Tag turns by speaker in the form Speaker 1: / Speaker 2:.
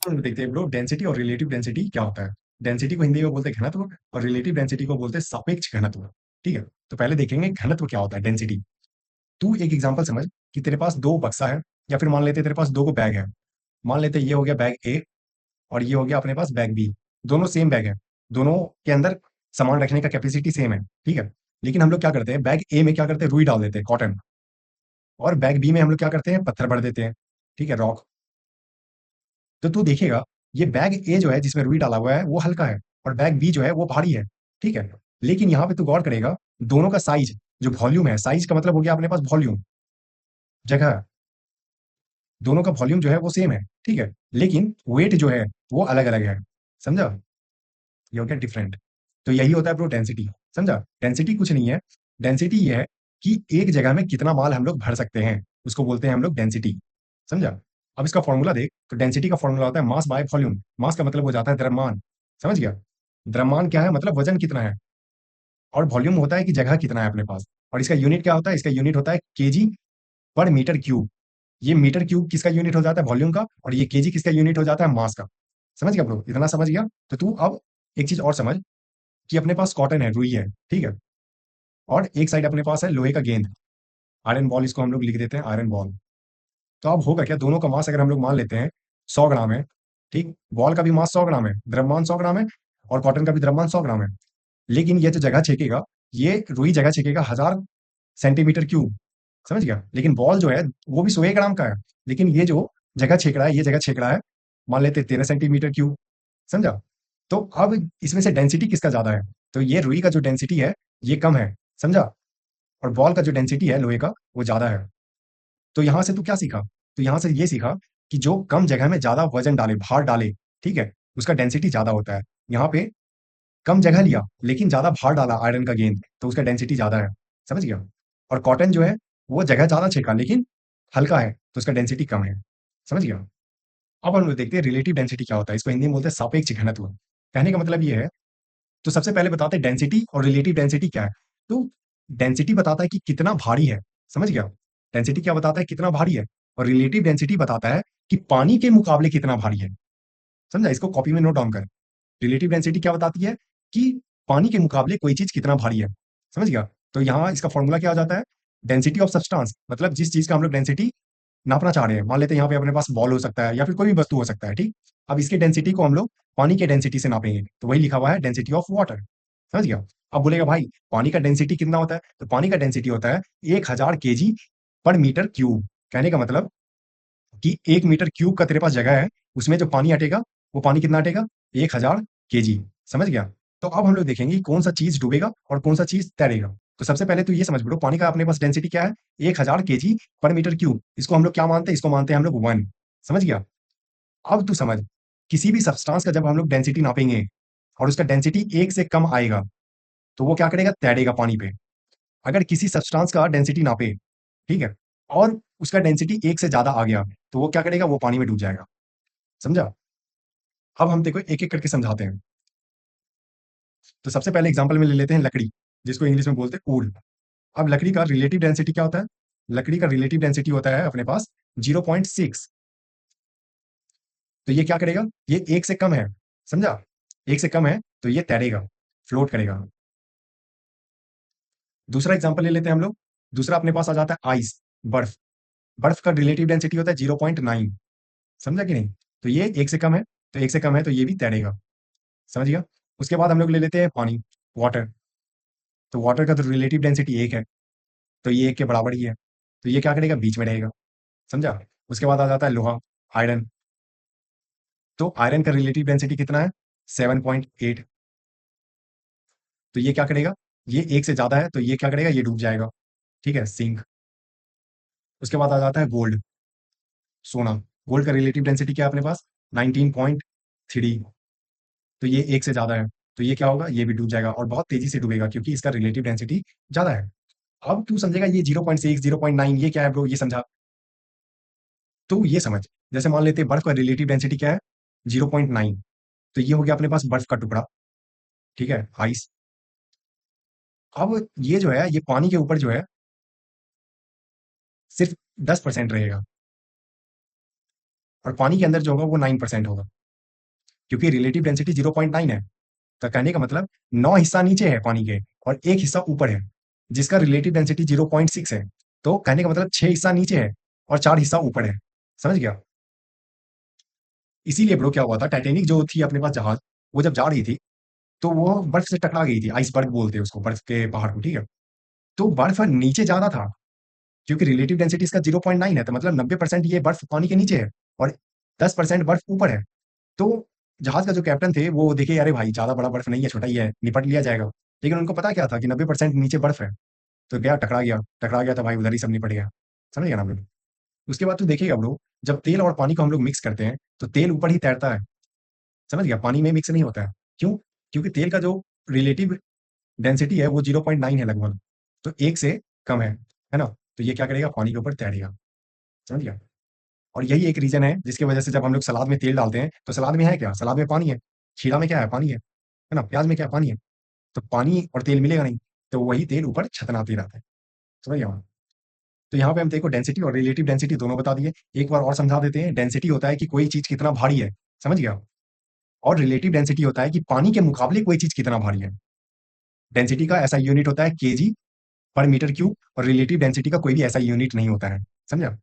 Speaker 1: तो देखते हैं ब्रो, डेंसिटी और रिलेटिव डेंसिटी क्या होता है। डेंसिटी को हिंदी में बोलते हैं घनत्व और रिलेटिव डेंसिटी को बोलते हैं सापेक्ष घनत्व। ठीक है, तो पहले देखेंगे घनत्व क्या होता है, डेंसिटी। तू एक एग्जांपल समझ कि तेरे पास दो बक्सा है, या फिर मान लेते हैं तेरे पास दो बैग है। मान लेते हैं ये हो गया बैग ए और ये हो गया अपने पास बैग बी। दोनों सेम बैग है, दोनों के अंदर सामान रखने का कैपेसिटी सेम है। ठीक है, लेकिन हम लोग क्या करते हैं, बैग ए में क्या करते हैं, रुई डाल देते हैं, कॉटन। और बैग बी में हम लोग क्या करते हैं, पत्थर भर देते हैं। ठीक है, रॉक। तो तू देखेगा ये बैग ए जो है जिसमें रुई डाला हुआ है वो हल्का है, और बैग बी जो है वो भारी है। ठीक है, लेकिन यहाँ पे तू गौर करेगा, दोनों का साइज, जो वॉल्यूम है, साइज का मतलब हो गया अपने पास वॉल्यूम, जगह, दोनों का वॉल्यूम जो है वो सेम है। ठीक है, लेकिन वेट जो है वो अलग अलग है। समझा, ये हो गया डिफरेंट। तो यही होता है ब्रो डेंसिटी। समझा, डेंसिटी कुछ नहीं है, डेंसिटी ये है कि एक जगह में कितना माल हम लोग भर सकते हैं, उसको बोलते हैं हम लोग डेंसिटी। समझा। अब इसका फॉर्मूला देख, तो डेंसिटी का फॉर्मूला होता है मास बाय वॉल्यूम। मास का मतलब हो जाता है द्रव्यमान। समझ गया, द्रव्यमान क्या है, मतलब वजन कितना है। और वॉल्यूम होता है कि जगह कितना है अपने पास। और इसका यूनिट क्या होता है, इसका यूनिट होता है केजी पर मीटर क्यूब। ये मीटर क्यूब किसका यूनिट हो जाता है, वॉल्यूम का, और ये केजी किसका यूनिट हो जाता है, मास का। समझ गया ब्रो, इतना समझ गया। तो तू अब एक चीज और समझ कि अपने पास कॉटन है, रुई है। ठीक है, और एक साइड अपने पास है लोहे का गेंद, आयरन बॉल, इसको हम लोग लिख देते हैं आयरन बॉल। तो अब होगा क्या, दोनों का मास अगर हम लोग मान लेते हैं 100 ग्राम है। ठीक, बॉल का भी मास 100 ग्राम है, द्रव्यमान 100 ग्राम है, और कॉटन का भी द्रव्यमान 100 ग्राम है। लेकिन ये जो जगह छेकेगा, ये रुई जगह छेकेगा 1000 सेंटीमीटर क्यूब। समझ गया, लेकिन बॉल जो है वो भी 100 ग्राम का है, लेकिन ये जो जगह छेक रहा है, ये जगह छेक रहा है, मान लेते हैं 13 सेंटीमीटर क्यूब। समझा। तो अब इसमें से डेंसिटी किसका ज्यादा है, तो ये रुई का जो डेंसिटी है ये कम है। समझा, और बॉल का जो डेंसिटी है लोहे का वो ज्यादा है। तो यहां से तू क्या सीखा, तो यहां से ये सीखा कि जो कम जगह में ज्यादा वजन डाले, भार डाले, ठीक है, उसका डेंसिटी ज्यादा होता है। यहाँ पे कम जगह लिया लेकिन ज्यादा भार डाला आयरन का गेंद, तो उसका डेंसिटी ज्यादा है। समझ गया। और कॉटन जो है वो जगह ज्यादा छेका लेकिन हल्का है, तो उसका डेंसिटी कम है। समझ गया। अब हम लोग देखते हैं रिलेटिव डेंसिटी क्या होता है, इसको हिंदी में बोलते हैं सापेक्ष घनत्व। कहने का मतलब ये है, तो सबसे पहले बताते हैं डेंसिटी और रिलेटिव डेंसिटी क्या है। तो डेंसिटी बताता है कि कितना भारी है। समझ गया, डेंसिटी क्या बताता है, कितना भारी है। और रिलेटिव डेंसिटी बताता है कि पानी के मुकाबले कितना भारी है। समझा, इसको कॉपी में नोट डाउन कर। रिलेटिव डेंसिटी क्या बताती है कि पानी के मुकाबले कोई चीज कितना भारी है। समझ गया। तो यहाँ इसका फॉर्मूला क्या आ जाता है, डेंसिटी ऑफ सब्सटेंस, मतलब जिस चीज का हम लोग डेंसिटी नापना चाह रहे हैं, मान लेते हैं यहाँ पे अपने पास बॉल हो सकता है या फिर कोई भी वस्तु हो सकता है। ठीक, अब इसके डेंसिटी को हम लोग पानी के डेंसिटी से नापेंगे, तो वही लिखा हुआ है डेंसिटी ऑफ वाटर। समझ गया। अब बोलेगा भाई पानी का डेंसिटी कितना होता है, तो पानी का डेंसिटी होता है 1000 केजी पर मीटर क्यूब। कहने का मतलब कि 1 मीटर क्यूब का तेरे पास जगह है, उसमें जो पानी हटेगा वो पानी कितना हटेगा, 1000 केजी। समझ गया। तो अब हम लोग देखेंगे कि कौन सा चीज डूबेगा और कौन सा चीज तैरेगा। तो सबसे पहले तो ये समझ लो पानी का अपने पास डेंसिटी क्या है, 1000 केजी पर मीटर क्यूब। इसको हम लोग क्या मानते हैं, इसको मानते हैं हम लोग 1। समझ गया। अब तू समझ, किसी भी सब्सटेंस का जब हम लोग डेंसिटी नापेंगे और उसका डेंसिटी 1 से कम आएगा, तो वो क्या करेगा, तैरेगा पानी पे। अगर किसी सब्सटेंस का डेंसिटी नापे, ठीक है, और उसका डेंसिटी 1 से ज्यादा आ गया, तो वो क्या करेगा, वो पानी में डूब जाएगा। समझा। अब हम देखो एक एक करके समझाते हैं। तो सबसे पहले एग्जांपल में ले लेते हैं लकड़ी, जिसको इंग्लिश में बोलते हैं वुड। अब लकड़ी का रिलेटिव डेंसिटी क्या होता है, लकड़ी का रिलेटिव डेंसिटी होता है अपने पास 0.6। तो ये क्या करेगा, ये 1 से कम है। समझा, 1 से कम है तो ये तैरेगा, फ्लोट करेगा। दूसरा एग्जांपल ले लेते हैं हम लोग। दूसरा अपने पास आ जाता है आइस, बर्फ। बर्फ का रिलेटिव डेंसिटी होता है 0.9। समझा कि नहीं। तो ये 1 से कम है, तो 1 से कम है तो ये भी तैरेगा। समझ गया। उसके बाद हम लोग ले लेते हैं पानी, वाटर। तो वाटर का तो रिलेटिव डेंसिटी 1 है, तो ये 1 के बराबर ही है, तो ये क्या करेगा, बीच में रहेगा। समझा। उसके बाद आ जाता है लोहा, आयरन। तो आयरन का रिलेटिव डेंसिटी कितना है, 7.8। तो ये क्या करेगा, ये 1 से ज्यादा है तो ये क्या करेगा, ये डूब जाएगा। ठीक है, सिंक। उसके बाद आ जाता है गोल्ड, सोना। गोल्ड का रिलेटिव डेंसिटी क्या है अपने पास, 19.3। तो ये 1 से ज्यादा है, तो ये क्या होगा, ये भी डूब जाएगा और बहुत तेजी से डूबेगा क्योंकि इसका रिलेटिव डेंसिटी ज्यादा है। अब तू समझेगा ये 0.6 0.9 ये क्या है ब्रो, ये समझा। तो ये समझ, जैसे मान लेते हैं बर्फ का रिलेटिव डेंसिटी क्या है, 0.9। तो ये हो गया अपने पास बर्फ का टुकड़ा। ठीक है, आइस। अब ये जो है, ये पानी के ऊपर जो है सिर्फ 10% रहेगा। और पानी के अंदर जो होगा वो 9% होगा, क्योंकि रिलेटिव डेंसिटी 0.9 है। तो कहने का मतलब 9 हिस्सा नीचे है पानी के और 1 हिस्सा ऊपर है, जिसका रिलेटिव डेंसिटी 0.6 है। तो कहने का मतलब 6 हिस्सा नीचे है और 4 हिस्सा ऊपर है। समझ गया? इसीलिए ब्रो क्या हुआ था, टाइटैनिक जो थी अपने पास जहाज, वो जब जा रही थी तो वो बर्फ से टकरा गई थी, आइसबर्ग बोलते हैं उसको, बर्फ के पहाड़ को, ठीक है? तो बर्फ नीचे ज्यादा था, क्योंकि रिलेटिव डेंसिटी इसका 0.9 है, तो मतलब 90% ये बर्फ पानी के नीचे है और 10% बर्फ ऊपर है। तो जहाज का जो कैप्टन थे वो देखे, अरे भाई ज्यादा बड़ा बर्फ नहीं है, छोटा ही है, निपट लिया जाएगा। लेकिन उनको पता क्या था कि 90% नीचे बर्फ है। तो गया, टकरा गया तो भाई उधर ही सब निपट गया। समझ गया ना हम लोग? उसके बाद तू देखेगा ब्रो, जब तेल और पानी को हम लोग मिक्स करते हैं तो तेल ऊपर ही तैरता है। समझ गया? पानी में मिक्स नहीं होता है। क्यों? क्योंकि तेल का जो रिलेटिव डेंसिटी है वो 0.9 है लगभग, तो एक से कम है ना? तो ये क्या करेगा, पानी के ऊपर तैरेगा। समझ गया? और यही एक रीजन है जिसकी वजह से जब हम लोग सलाद में तेल डालते हैं तो सलाद में है क्या, सलाद में पानी है। खीरा में क्या है, पानी है ना? प्याज में क्या है, पानी है। तो पानी और तेल मिलेगा नहीं, तो वही तेल ऊपर छतनाते रहता है। समझ गया? तो यहाँ पे हम देखो डेंसिटी और रिलेटिव डेंसिटी दोनों बता दिए। एक बार और समझा देते हैं। डेंसिटी होता है कि कोई चीज कितना भारी है, समझ गया? और रिलेटिव डेंसिटी होता है कि पानी के मुकाबले कोई चीज कितना भारी है। डेंसिटी का ऐसा यूनिट होता है केजी पर मीटर क्यूब, और रिलेटिव डेंसिटी का कोई भी ऐसा यूनिट नहीं होता है। समझा?